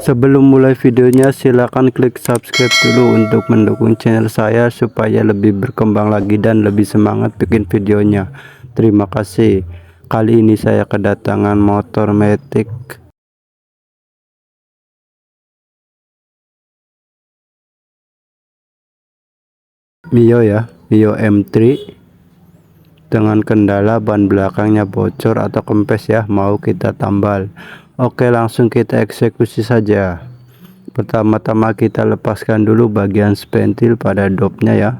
Sebelum mulai videonya, silakan klik subscribe dulu untuk mendukung channel saya supaya lebih berkembang lagi dan lebih semangat bikin videonya. Terima kasih. Kali ini saya kedatangan motor Matic Mio Mio M3 dengan kendala ban belakangnya bocor atau kempes ya, mau kita tambal. Oke, langsung kita eksekusi saja. Pertama-tama kita lepaskan dulu bagian spentil pada dopnya ya.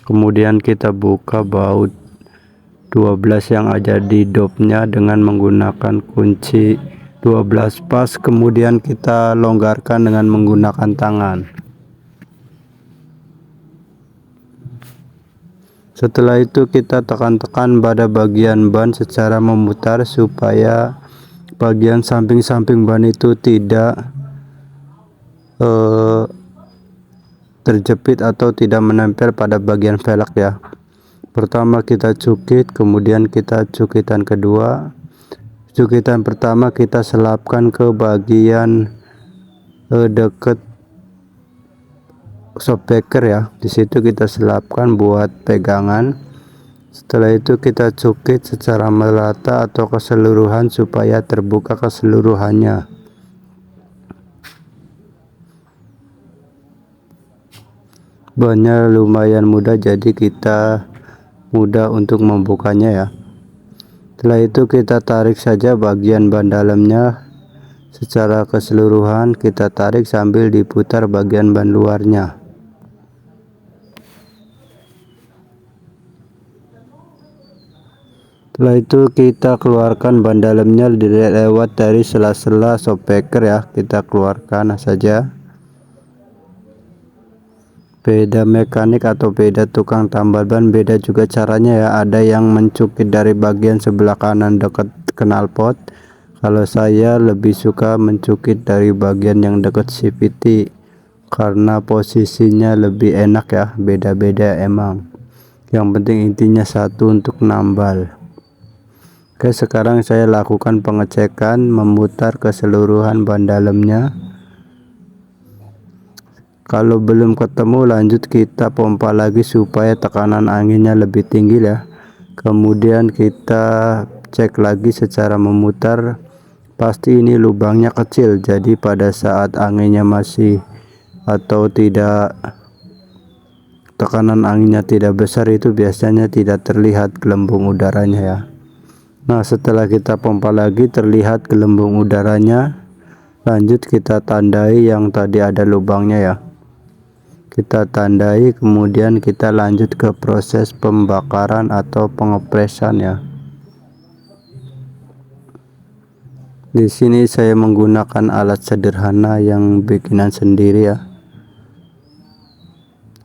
Kemudian kita buka baut 12 yang ada di dopnya dengan menggunakan kunci 12 pas. Kemudian kita longgarkan dengan menggunakan tangan. Setelah itu kita tekan-tekan pada bagian ban secara memutar supaya bagian samping-samping ban itu tidak terjepit atau tidak menempel pada bagian velg ya. Pertama kita cukit, kemudian kita cukitan kedua. Cukitan pertama kita selapkan ke bagian deket shockbreaker ya. Di situ kita selapkan buat pegangan. Setelah itu kita cukit secara merata atau keseluruhan supaya terbuka keseluruhannya. Bannya lumayan mudah, jadi kita mudah untuk membukanya ya. Setelah itu kita tarik saja bagian ban dalamnya secara keseluruhan, kita tarik sambil diputar bagian ban luarnya. Setelah itu kita keluarkan ban dalamnya lewat dari sela-sela shockbreaker ya, kita keluarkan saja. Beda mekanik atau beda tukang tambal ban beda juga caranya ya. Ada yang mencukit dari bagian sebelah kanan dekat knalpot. Kalau saya lebih suka mencukit dari bagian yang dekat CVT karena posisinya lebih enak ya. Beda-beda emang. Yang penting intinya satu untuk nambal. Oke, sekarang saya lakukan pengecekan memutar keseluruhan ban dalamnya. Kalau belum ketemu, lanjut kita pompa lagi supaya tekanan anginnya lebih tinggi ya. Kemudian kita cek lagi secara memutar. Pasti ini lubangnya kecil, jadi pada saat anginnya masih atau tidak, tekanan anginnya tidak besar, itu biasanya tidak terlihat gelembung udaranya ya. Nah, setelah kita pompa lagi terlihat gelembung udaranya. Lanjut kita tandai yang tadi ada lubangnya ya. Kita tandai, kemudian kita lanjut ke proses pembakaran atau pengepresan ya. Di sini saya menggunakan alat sederhana yang bikinan sendiri ya.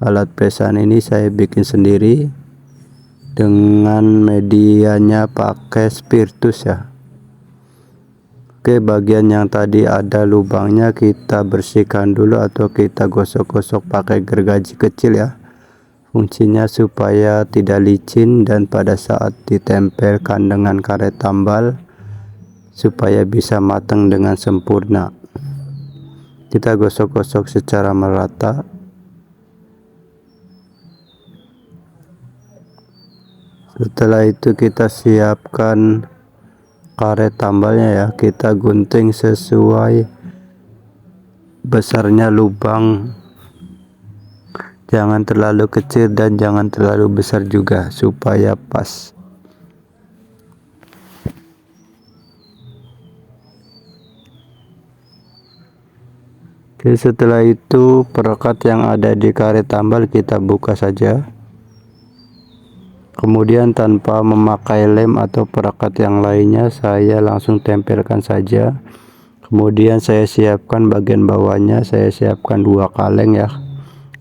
Alat presan ini saya bikin sendiri dengan medianya pakai spiritus ya. Oke, bagian yang tadi ada lubangnya kita bersihkan dulu atau kita gosok-gosok pakai gergaji kecil ya. Fungsinya supaya tidak licin dan pada saat ditempelkan dengan karet tambal supaya bisa matang dengan sempurna. Kita gosok-gosok secara merata. Setelah itu kita siapkan karet tambalnya ya, kita gunting sesuai besarnya lubang, jangan terlalu kecil dan jangan terlalu besar juga supaya pas. Oke, setelah itu perekat yang ada di karet tambal kita buka saja. Kemudian tanpa memakai lem atau perekat yang lainnya, saya langsung tempelkan saja. Kemudian saya siapkan bagian bawahnya, saya siapkan 2 kaleng ya,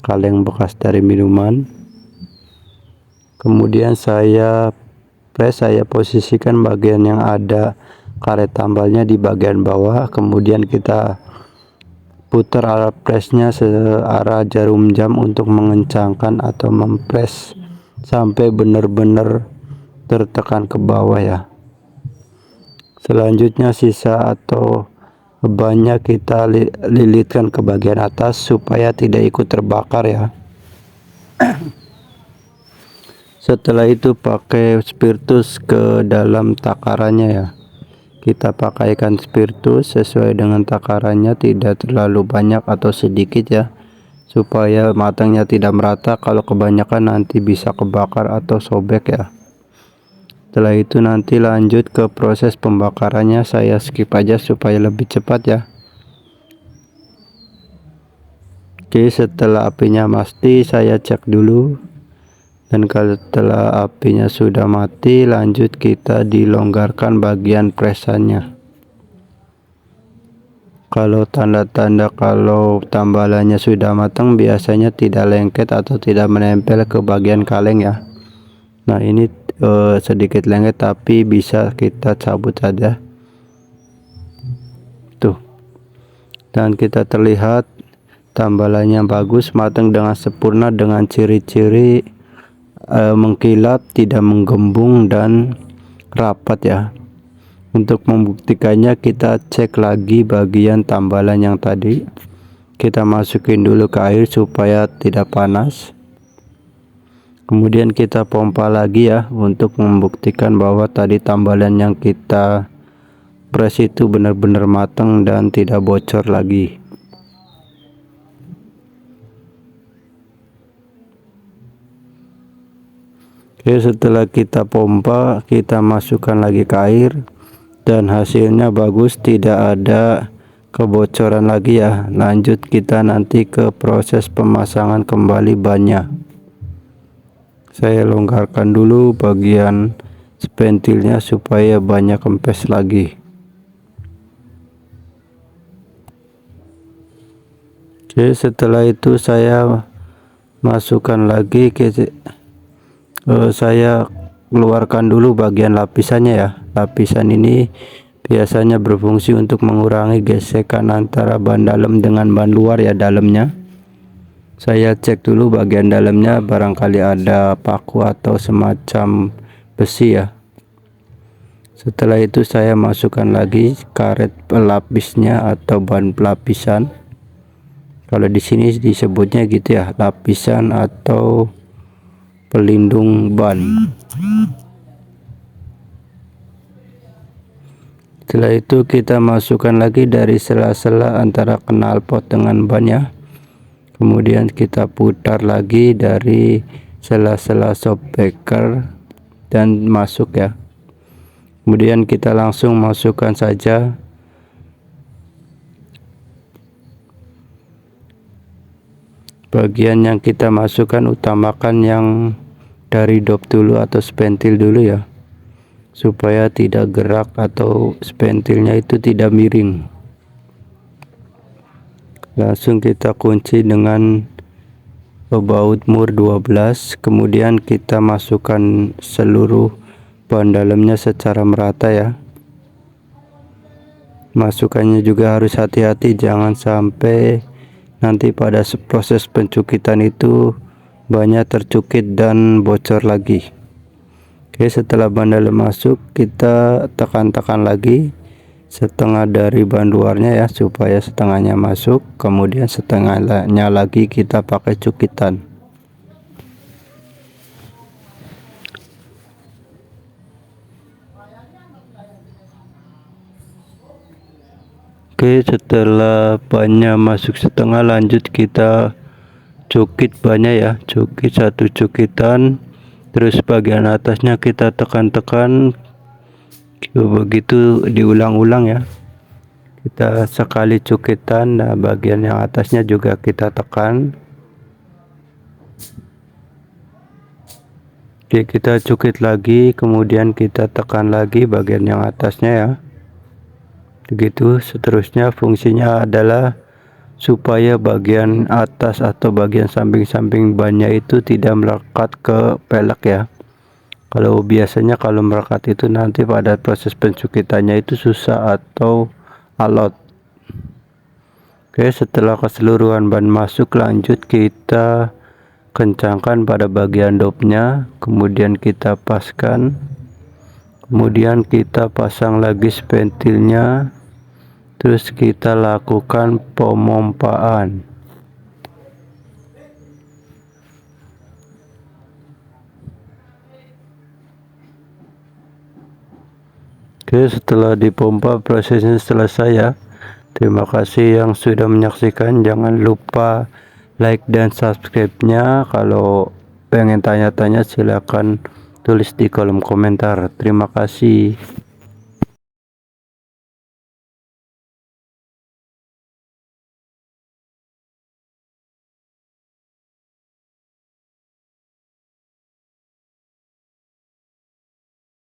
kaleng bekas dari minuman. Kemudian saya posisikan bagian yang ada karet tambalnya di bagian bawah. Kemudian kita putar alat presnya searah jarum jam untuk mengencangkan atau mempres sampai benar-benar tertekan ke bawah ya. Selanjutnya sisa atau bannya kita lilitkan ke bagian atas supaya tidak ikut terbakar ya. Setelah itu pakai spiritus ke dalam takarannya ya. Kita pakaikan spiritus sesuai dengan takarannya, tidak terlalu banyak atau sedikit ya, supaya matangnya tidak merata. Kalau kebanyakan nanti bisa kebakar atau sobek ya. Setelah itu nanti lanjut ke proses pembakarannya, saya skip aja supaya lebih cepat ya. Oke, setelah apinya mati saya cek dulu, dan kalau setelah apinya sudah mati, lanjut kita dilonggarkan bagian presannya. Kalau tanda-tanda kalau tambalannya sudah matang biasanya tidak lengket atau tidak menempel ke bagian kaleng ya. Nah ini sedikit lengket tapi bisa kita cabut saja tuh, dan kita terlihat tambalannya bagus, matang dengan sempurna dengan ciri-ciri mengkilap, tidak menggembung dan rapat ya. Untuk membuktikannya kita cek lagi bagian tambalan yang tadi, kita masukin dulu ke air supaya tidak panas, kemudian kita pompa lagi ya untuk membuktikan bahwa tadi tambalan yang kita press itu benar-benar matang dan tidak bocor lagi. Oke, setelah kita pompa, kita masukkan lagi ke air dan hasilnya bagus, tidak ada kebocoran lagi ya. Lanjut kita nanti ke proses pemasangan kembali bannya. Saya longgarkan dulu bagian spentilnya supaya bannya kempes lagi. Oke, setelah itu saya masukkan lagi saya keluarkan dulu bagian lapisannya ya. Lapisan ini biasanya berfungsi untuk mengurangi gesekan antara ban dalam dengan ban luar ya dalamnya. Saya cek dulu bagian dalamnya, barangkali ada paku atau semacam besi ya. Setelah itu saya masukkan lagi karet pelapisnya atau ban pelapisan. Kalau di sini disebutnya gitu ya, lapisan atau pelindung ban. Setelah itu kita masukkan lagi dari sela-sela antara knalpot dengan ban ya. Kemudian kita putar lagi dari sela-sela shockbreaker dan masuk ya. Kemudian kita langsung masukkan saja bagian yang kita masukkan, utamakan yang dari dop dulu atau spentil dulu ya, supaya tidak gerak atau spentilnya itu tidak miring. Langsung kita kunci dengan baut mur 12, kemudian kita masukkan seluruh ban dalamnya secara merata ya. Masukannya juga harus hati-hati, jangan sampai nanti pada proses pencukitan itu bannya tercukit dan bocor lagi. Oke, setelah ban dalam masuk, kita tekan-tekan lagi setengah dari ban luarnya ya, supaya setengahnya masuk, kemudian setengahnya lagi kita pakai cukitan. Oke, setelah bannya masuk setengah, lanjut kita cukit bannya ya, cukit satu cukitan, terus bagian atasnya kita tekan-tekan, begitu diulang-ulang ya. Kita sekali cukitan, nah bagian yang atasnya juga kita tekan. Oke, kita cukit lagi, kemudian kita tekan lagi bagian yang atasnya ya. Begitu seterusnya. Fungsinya adalah supaya bagian atas atau bagian samping-samping bannya itu tidak melekat ke pelek ya. Kalau biasanya kalau melekat itu nanti pada proses pencukitannya itu susah atau alot. Oke, setelah keseluruhan ban masuk, lanjut kita kencangkan pada bagian dopnya, kemudian kita paskan, kemudian kita pasang lagi spentilnya Terus kita lakukan pemompaan. Oke, setelah dipompa prosesnya selesai ya. Terima kasih yang sudah menyaksikan. Jangan lupa like dan subscribe-nya. Kalau pengen tanya-tanya silakan tulis di kolom komentar. Terima kasih.